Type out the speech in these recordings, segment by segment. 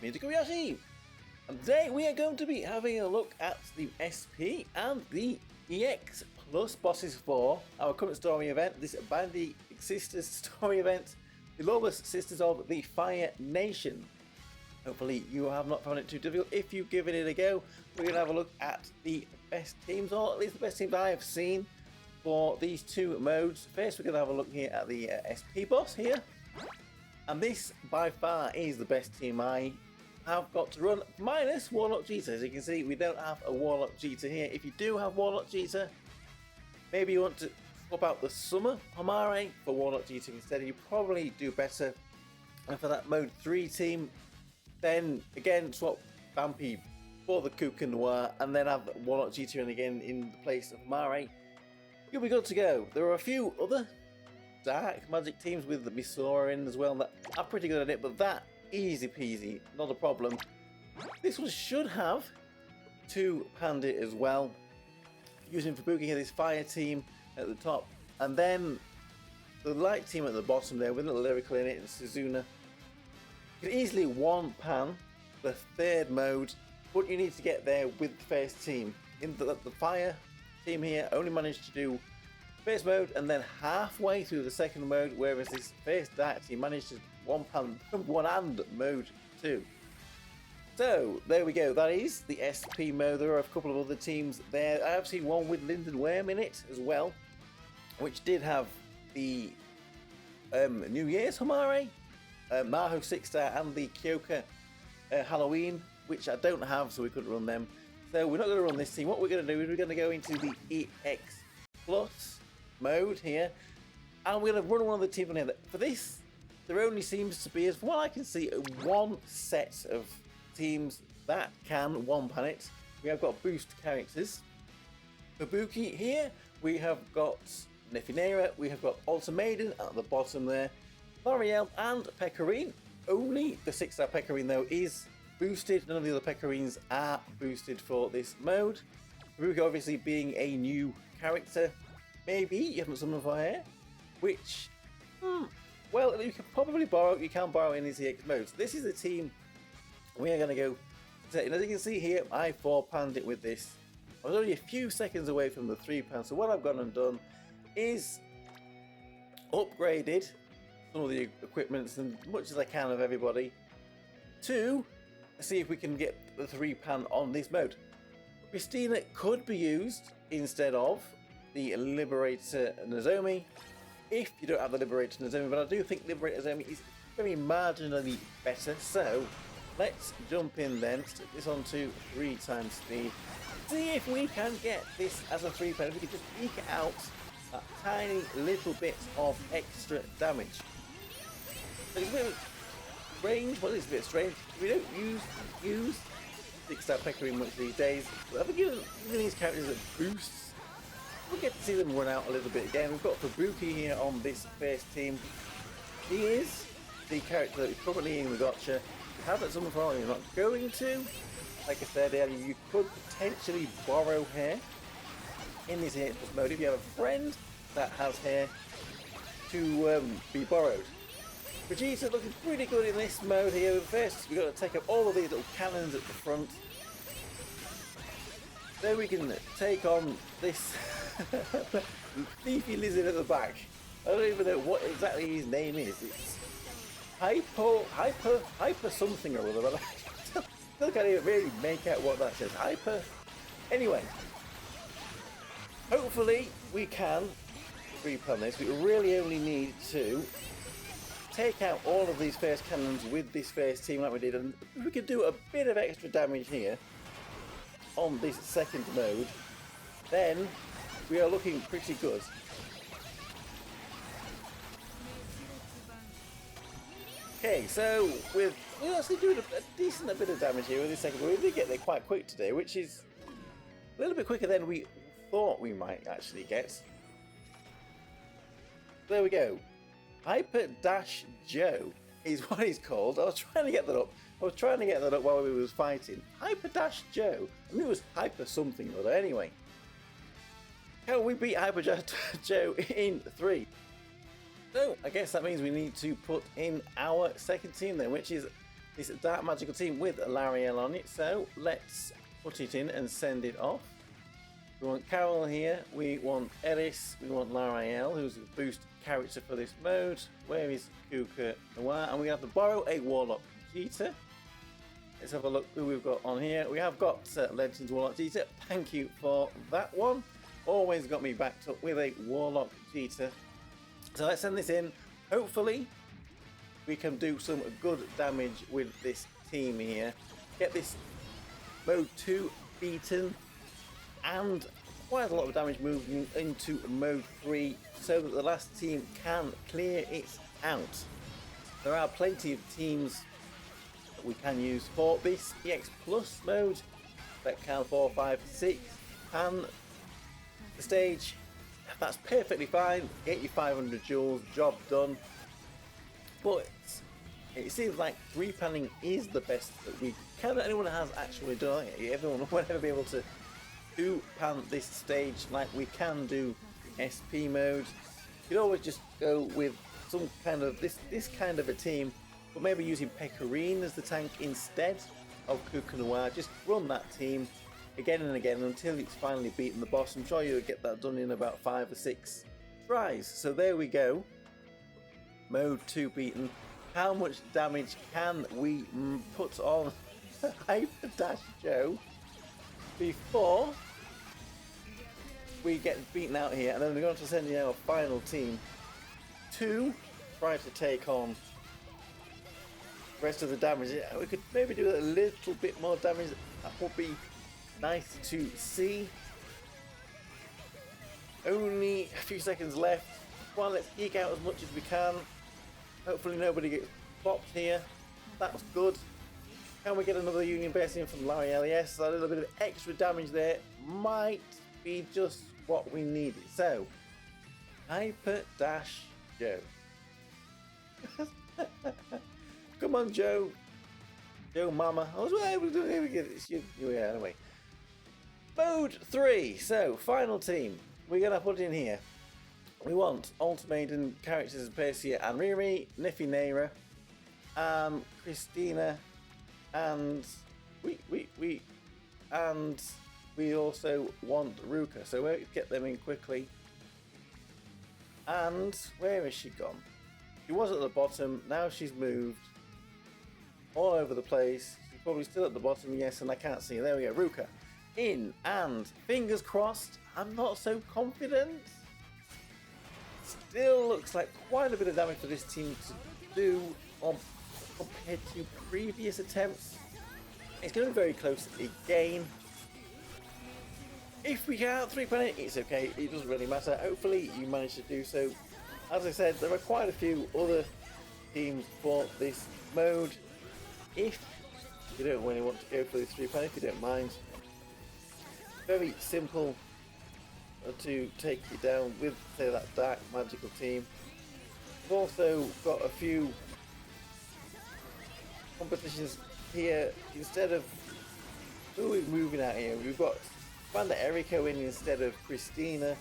me, Tokkuri Yashi, and today we are going to be having a look at the SP and the EX Plus bosses for our current story event, this Bandit Sisters story event, the Lawless Sisters of the Fire Nation. Hopefully you have not found it too difficult. If you've given it a go, we're going to have a look at the best teams, or at least the best teams I have seen for these two modes. First, we're going to have a look here at the SP boss here. And this, by far, is the best team I have got to run, minus Warlock Jeter. As you can see, we don't have a Warlock Jeter here. If you do have Warlock Jeter, maybe you want to swap out the Summer Homare for Warlock Jeter instead. You probably do better. And for that Mode 3 team, then again swap Bandy for the Tokkuri Noir, and then have Warlock Jeter in again in the place of Homare. You'll be good to go. There are a few other dark magic teams with the Misora in as well that are pretty good at it, but that easy peasy, not a problem. This one should have two Bandit as well, using Fubuki here, this fire team at the top, and then the light team at the bottom there with a little lyrical in it and Suzuna. You can easily one pan the third mode, but you need to get there with the first team. In the fire team here only managed to do first mode and then halfway through the second mode, whereas this first dark team managed to one and mode 2. So there we go, that is the SP mode. There are a couple of other teams there. I have seen one with Linden Worm in it as well, which did have the New Year's Homare, Maho 6-star and the Kyoka Halloween, which I don't have, so we couldn't run them. So we're not going to run this team. What we're going to do is we're going to go into the EX Plus mode here, and we're going to run one of the teams on here. For this, there only seems to be, as from what I can see, one set of teams that can one-pan it. We have got boost characters. Fubuki here, we have got Nefinera, we have got Alta Maiden at the bottom there, L'Oreal and Pecorine. Only the 6-star Pecorine though is boosted. None of the other Pecorines are boosted for this mode. Fubuki obviously being a new character. Maybe you haven't summoned for her, which, well, you can probably borrow. You can borrow in these EX modes. This is the team we are going to go. And as you can see here, I 4-panned it with this. I was only a few seconds away from the 3-pan. So what I've gone and done is upgraded some of the equipment as much as I can of everybody to see if we can get the 3-pan on this mode. Christina could be used instead of the Liberator Nozomi if you don't have the Liberator Nozomi, but I do think Liberator Nozomi is very marginally better. So let's jump in then, stick this on to 3 times speed, see if we can get this as a 3-pan, if we can just eke out a tiny little bit of extra damage. It's a bit strange, well, it's a bit strange, we don't use 6-star Pecorine much these days, but I've been giving these characters a boost. We'll get to see them run out a little bit again. We've got Fubuki here on this first team. He is the character that is currently in the gotcha. You haven't summoned for all, you're not going to. Like I said earlier, you could potentially borrow hair in this EX Plus mode if you have a friend that has hair to be borrowed. Vegeta looking pretty good in this mode here. First, we've got to take up all of these little cannons at the front. Then we can take on this leafy lizard at the back. I don't even know what exactly his name is. It's hyper something or other, but I still can't even really make out what that says. Hyper. Anyway, hopefully we can 3-pan this. We really only need to take out all of these first cannons with this first team like we did, and if we could do a bit of extra damage here on this second mode, then we are looking pretty good. Okay, so we're actually doing a decent bit of damage here with this second mode. We did get there quite quick today, which is a little bit quicker than we thought we might actually get. There we go. Hyper Dash Joe is what he's called. I was trying to get that up. While we was fighting. Hyper Dash Joe. I mean, it was Hyper something or other. Anyway, can we beat Hyper Dash Joe in 3? So I guess that means we need to put in our second team then, which is this dark magical team with Lariel on it. So let's put it in and send it off. We want Carol here, we want Eris, we want Lariel, who's a boost character for this mode. Where is Tokkuri Yashi? And we have to borrow a Warlock Vegeta. Let's have a look who we've got on here. We have got Legends Warlock Vegeta. Thank you for that one. Always got me backed up with a Warlock Vegeta. So let's send this in. Hopefully we can do some good damage with this team here. Get this mode 2 beaten and quite a lot of damage moving into mode 3 so that the last team can clear it out. There are plenty of teams that we can use for this EX Plus mode that can 4, 5, 6 and the stage. That's perfectly fine. Get your 500 joules, job done. But it seems like 3-panning is the best that we can. Anyone has actually done it. Everyone will never be able to 2-pan this stage like we can do SP mode. You could always just go with some kind of this kind of a team, but maybe using Pecorine as the tank instead of Tokkuri Yashi. Just run that team again and again until it's finally beaten the boss. I'm sure you'll get that done in about 5 or 6 tries. So there we go. Mode 2 beaten. How much damage can we put on Hyper Dash Joe before we get beaten out here? And then we're going to send in our final team to try to take on the rest of the damage. We could maybe do a little bit more damage. That would be nice to see. Only a few seconds left. Well, let's eke out as much as we can. Hopefully nobody gets plopped here. That was good. Can we get another Union Base in from Lariel? Yes, a little bit of extra damage there might be just what we needed. So, Hyper Dash Joe. Come on, Joe. Joe Mama. I was able to do it. Yeah, anyway. Mode 3. So, final team. We're going to put in here. We want Ultimaiden characters Persia and Riri, Niffy Naira, Christina, and we also want Ruka. So we'll get them in quickly. And where is she gone? She was at the bottom. Now she's moved all over the place. She's probably still at the bottom. Yes, and I can't see her. There we go. Ruka in, and fingers crossed. I'm not so confident. Still looks like quite a bit of damage for this team to do compared to previous attempts. It's going to be very close again. If we can't 3-pan it, it's okay. It doesn't really matter. Hopefully you manage to do so. As I said, there are quite a few other teams for this mode. If you don't really want to go for this 3-pan, if you don't mind. Very simple to take you down with, say, that dark magical team. We've also got a few competitions here. Instead of who are we moving out here? We've got Bandit Eriko in instead of Christina,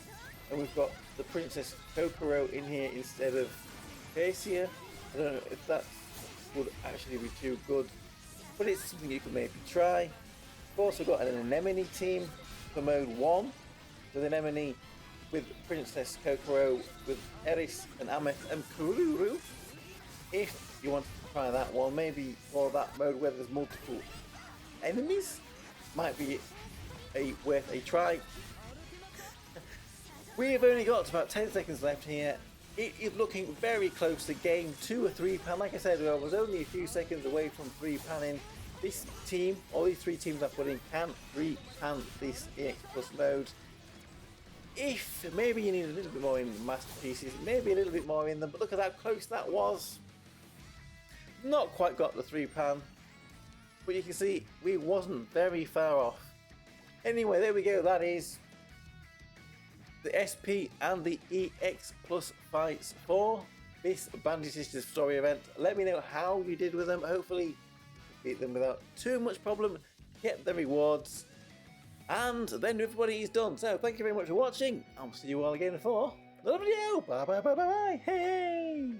and we've got the Princess Kokoro in here instead of Persia. I don't know if that would actually be too good, but it's something you can maybe try. We've also got an Anemone team for mode 1. With Anemone, with Princess Kokoro, with Eris and Ameth and Kururu. If you want to try that one, maybe for that mode where there's multiple enemies, might be worth a try. We've only got about 10 seconds left here. It is looking very close to game 2 or 3-pan. Like I said, I was only a few seconds away from 3-panning. This team, all these 3 teams I've put in, can 3-pan this EX Plus mode. If maybe you need a little bit more in masterpieces, maybe a little bit more in them, but look at how close that was. Not quite got the 3-pan, but you can see we wasn't very far off. Anyway, there we go. That is the SP and the EX Plus fights for this Bandit Sisters story event. Let me know how you did with them. Hopefully you beat them without too much problem, get the rewards, and then everybody is done. So thank you very much for watching. I'll see you all again for another video. Bye bye bye bye bye. Hey.